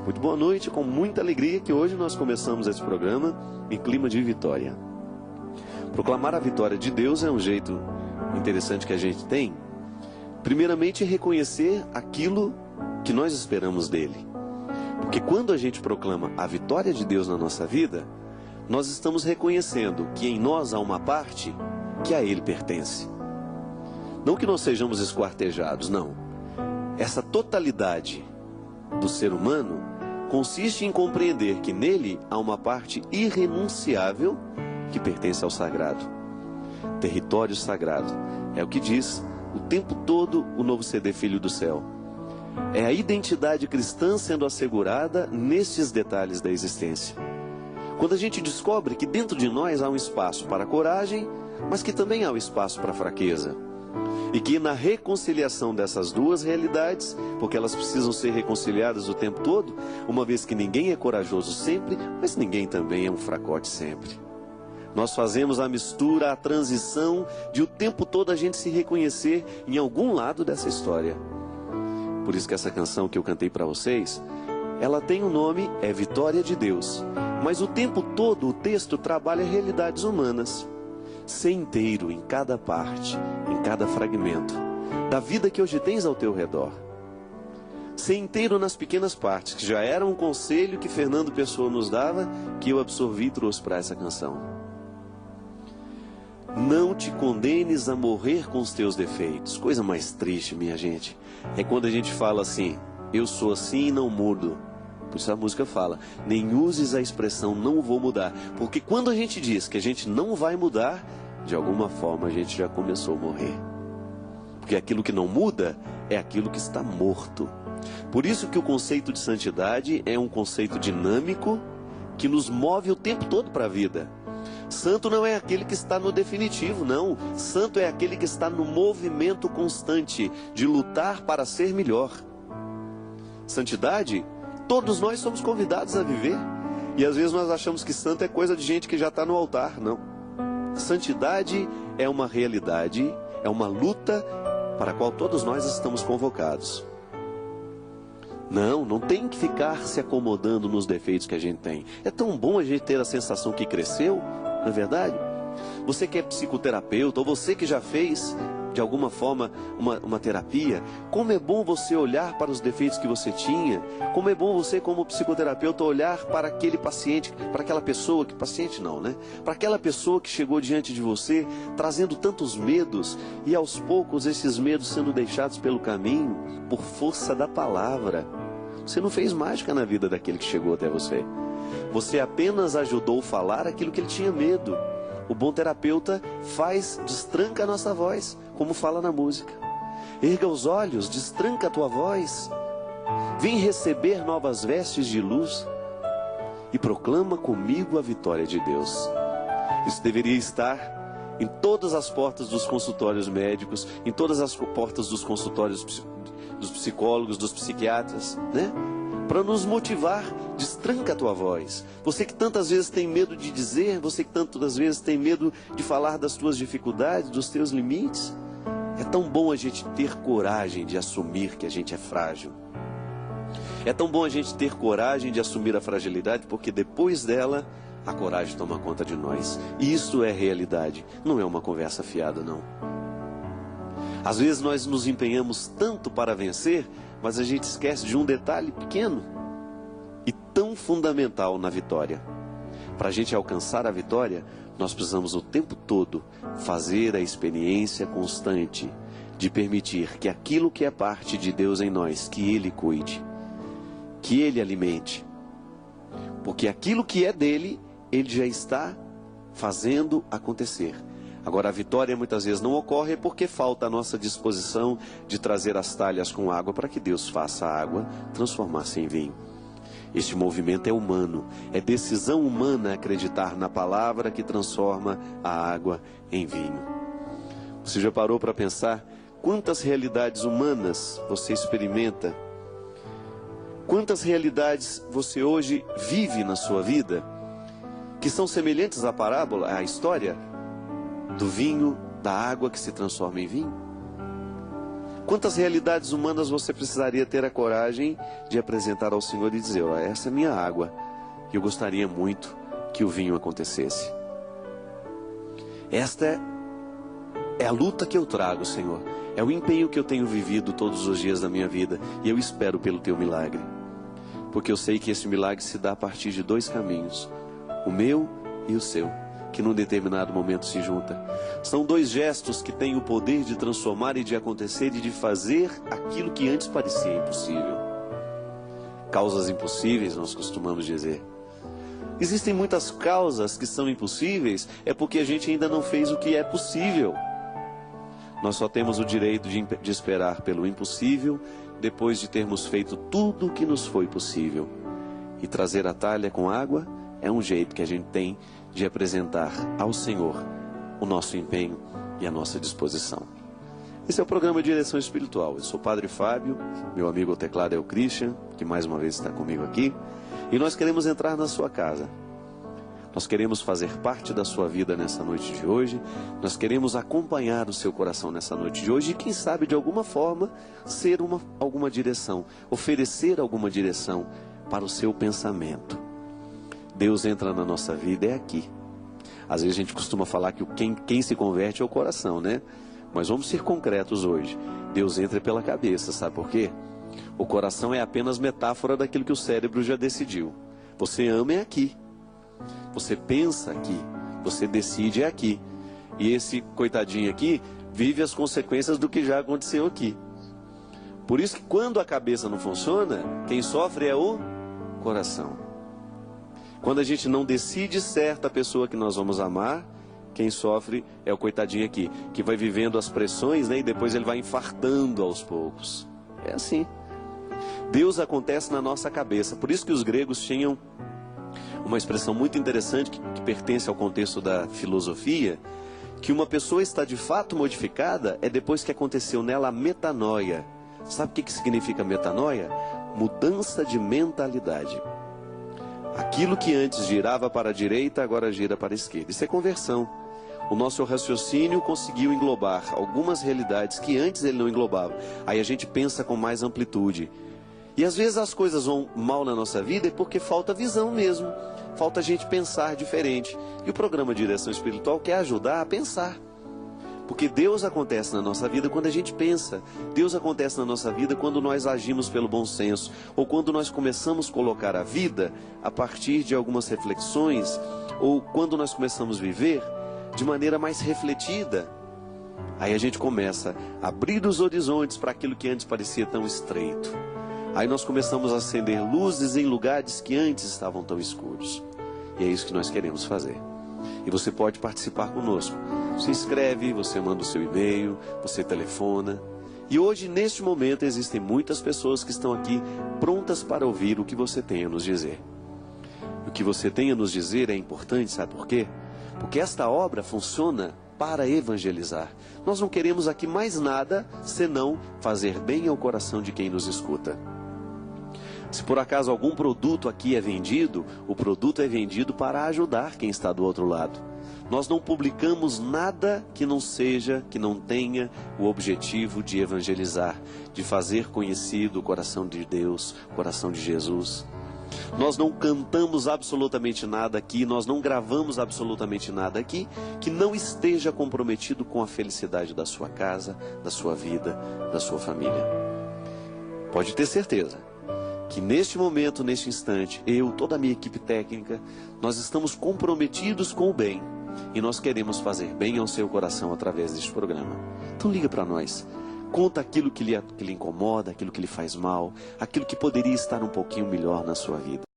Muito boa noite, com muita alegria que hoje nós começamos esse programa em clima de vitória. Proclamar a vitória de Deus é um jeito interessante que a gente tem. Primeiramente, reconhecer aquilo que nós esperamos dele. Porque quando a gente proclama a vitória de Deus na nossa vida, nós estamos reconhecendo que em nós há uma parte que a ele pertence. Não que nós sejamos esquartejados, não. Essa totalidade do ser humano consiste em compreender que nele há uma parte irrenunciável que pertence ao sagrado. Território sagrado. É o que diz o tempo todo o novo CD Filho do Céu. É a identidade cristã sendo assegurada nesses detalhes da existência. Quando a gente descobre que dentro de nós há um espaço para a coragem, mas que também há um espaço para a fraqueza. E que na reconciliação dessas duas realidades, porque elas precisam ser reconciliadas o tempo todo, uma vez que ninguém é corajoso sempre, mas ninguém também é um fracote sempre. Nós fazemos a mistura, a transição de o tempo todo a gente se reconhecer em algum lado dessa história. Por isso que essa canção que eu cantei para vocês, ela tem um nome, é Vitória de Deus. Mas o tempo todo o texto trabalha realidades humanas. Ser inteiro em cada parte, em cada fragmento da vida que hoje tens ao teu redor. Ser inteiro nas pequenas partes, que já era um conselho que Fernando Pessoa nos dava, que eu absorvi e trouxe para essa canção. Não te condenes a morrer com os teus defeitos. Coisa mais triste, minha gente, é quando a gente fala assim, eu sou assim e não mudo. Por isso a música fala, nem uses a expressão não vou mudar. Porque quando a gente diz que a gente não vai mudar, de alguma forma a gente já começou a morrer. Porque aquilo que não muda é aquilo que está morto. Por isso que o conceito de santidade é um conceito dinâmico que nos move o tempo todo para a vida. Santo não é aquele que está no definitivo, não. Santo é aquele que está no movimento constante de lutar para ser melhor. Santidade, todos nós somos convidados a viver. E às vezes nós achamos que santo é coisa de gente que já está no altar. Não. Santidade é uma realidade, é uma luta para a qual todos nós estamos convocados. Não tem que ficar se acomodando nos defeitos que a gente tem. É tão bom a gente ter a sensação que cresceu, não é verdade? Você que é psicoterapeuta, ou você que já fez de alguma forma uma terapia, como é bom você olhar para os defeitos que você tinha, como é bom você como psicoterapeuta olhar para aquele paciente, para aquela pessoa, que paciente não, né? Para aquela pessoa que chegou diante de você, trazendo tantos medos, e aos poucos esses medos sendo deixados pelo caminho, por força da palavra. Você não fez mágica na vida daquele que chegou até você. Você apenas ajudou a falar aquilo que ele tinha medo. O bom terapeuta destranca a nossa voz, como fala na música. Erga os olhos, destranca a tua voz. Vem receber novas vestes de luz e proclama comigo a vitória de Deus. Isso deveria estar em todas as portas dos consultórios médicos, em todas as portas dos consultórios dos psicólogos, dos psiquiatras, né? Para nos motivar, destranca a tua voz. Você que tantas vezes tem medo de dizer, você que tantas vezes tem medo de falar das tuas dificuldades, dos teus limites. É tão bom a gente ter coragem de assumir que a gente é frágil. É tão bom a gente ter coragem de assumir a fragilidade, porque depois dela, a coragem toma conta de nós. E isso é realidade, não é uma conversa fiada, não. Às vezes nós nos empenhamos tanto para vencer, mas a gente esquece de um detalhe pequeno e tão fundamental na vitória. Para a gente alcançar a vitória, nós precisamos o tempo todo fazer a experiência constante de permitir que aquilo que é parte de Deus em nós, que Ele cuide, que Ele alimente. Porque aquilo que é dele, Ele já está fazendo acontecer. Agora, a vitória muitas vezes não ocorre porque falta a nossa disposição de trazer as talhas com água para que Deus faça a água transformar-se em vinho. Este movimento é humano, é decisão humana acreditar na palavra que transforma a água em vinho. Você já parou para pensar quantas realidades humanas você experimenta? Quantas realidades você hoje vive na sua vida que são semelhantes à parábola, à história do vinho, da água que se transforma em vinho? Quantas realidades humanas você precisaria ter a coragem de apresentar ao Senhor e dizer: ó, essa é minha água, e eu gostaria muito que o vinho acontecesse. Esta é a luta que eu trago, Senhor. É o empenho que eu tenho vivido todos os dias da minha vida, e eu espero pelo teu milagre. Porque eu sei que esse milagre se dá a partir de dois caminhos, o meu e o seu, que num determinado momento se juntam. São dois gestos que têm o poder de transformar e de acontecer e de fazer aquilo que antes parecia impossível. Causas impossíveis, nós costumamos dizer. Existem muitas causas que são impossíveis, é porque a gente ainda não fez o que é possível. Nós só temos o direito de esperar pelo impossível, depois de termos feito tudo o que nos foi possível. E trazer a talha com água é um jeito que a gente tem de apresentar ao Senhor o nosso empenho e a nossa disposição. Esse é o programa Direção Espiritual. Eu sou o Padre Fábio, meu amigo ao teclado é o Christian, que mais uma vez está comigo aqui. E nós queremos entrar na sua casa. Nós queremos fazer parte da sua vida nessa noite de hoje. Nós queremos acompanhar o seu coração nessa noite de hoje. E quem sabe, de alguma forma, ser alguma direção. Oferecer alguma direção para o seu pensamento. Deus entra na nossa vida é aqui. Às vezes a gente costuma falar que quem se converte é o coração, né? Mas vamos ser concretos hoje. Deus entra pela cabeça, sabe por quê? O coração é apenas metáfora daquilo que o cérebro já decidiu. Você ama é aqui. Você pensa aqui. Você decide é aqui. E esse coitadinho aqui vive as consequências do que já aconteceu aqui. Por isso que quando a cabeça não funciona, quem sofre é o coração. Quando a gente não decide certo a pessoa que nós vamos amar, quem sofre é o coitadinho aqui, que vai vivendo as pressões, né, e depois ele vai infartando aos poucos. É assim. Deus acontece na nossa cabeça. Por isso que os gregos tinham uma expressão muito interessante que pertence ao contexto da filosofia, que uma pessoa está de fato modificada é depois que aconteceu nela a metanoia. Sabe o que significa metanoia? Mudança de mentalidade. Aquilo que antes girava para a direita, agora gira para a esquerda. Isso é conversão. O nosso raciocínio conseguiu englobar algumas realidades que antes ele não englobava. Aí a gente pensa com mais amplitude. E às vezes as coisas vão mal na nossa vida é porque falta visão mesmo. Falta a gente pensar diferente. E o programa Direção Espiritual quer ajudar a pensar. Porque Deus acontece na nossa vida quando a gente pensa. Deus acontece na nossa vida quando nós agimos pelo bom senso. Ou quando nós começamos a colocar a vida a partir de algumas reflexões. Ou quando nós começamos a viver de maneira mais refletida. Aí a gente começa a abrir os horizontes para aquilo que antes parecia tão estreito. Aí nós começamos a acender luzes em lugares que antes estavam tão escuros. E é isso que nós queremos fazer. E você pode participar conosco. Você escreve, você manda o seu e-mail, você telefona. E hoje, neste momento, existem muitas pessoas que estão aqui prontas para ouvir o que você tem a nos dizer. O que você tem a nos dizer é importante, sabe por quê? Porque esta obra funciona para evangelizar. Nós não queremos aqui mais nada senão fazer bem ao coração de quem nos escuta. Se por acaso algum produto aqui é vendido, o produto é vendido para ajudar quem está do outro lado. Nós não publicamos nada que não seja, que não tenha o objetivo de evangelizar, de fazer conhecido o coração de Deus, o coração de Jesus. Nós não cantamos absolutamente nada aqui, nós não gravamos absolutamente nada aqui que não esteja comprometido com a felicidade da sua casa, da sua vida, da sua família. Pode ter certeza que neste momento, neste instante, eu, toda a minha equipe técnica, nós estamos comprometidos com o bem e nós queremos fazer bem ao seu coração através deste programa. Então liga para nós. Conta aquilo que lhe incomoda, aquilo que lhe faz mal, aquilo que poderia estar um pouquinho melhor na sua vida.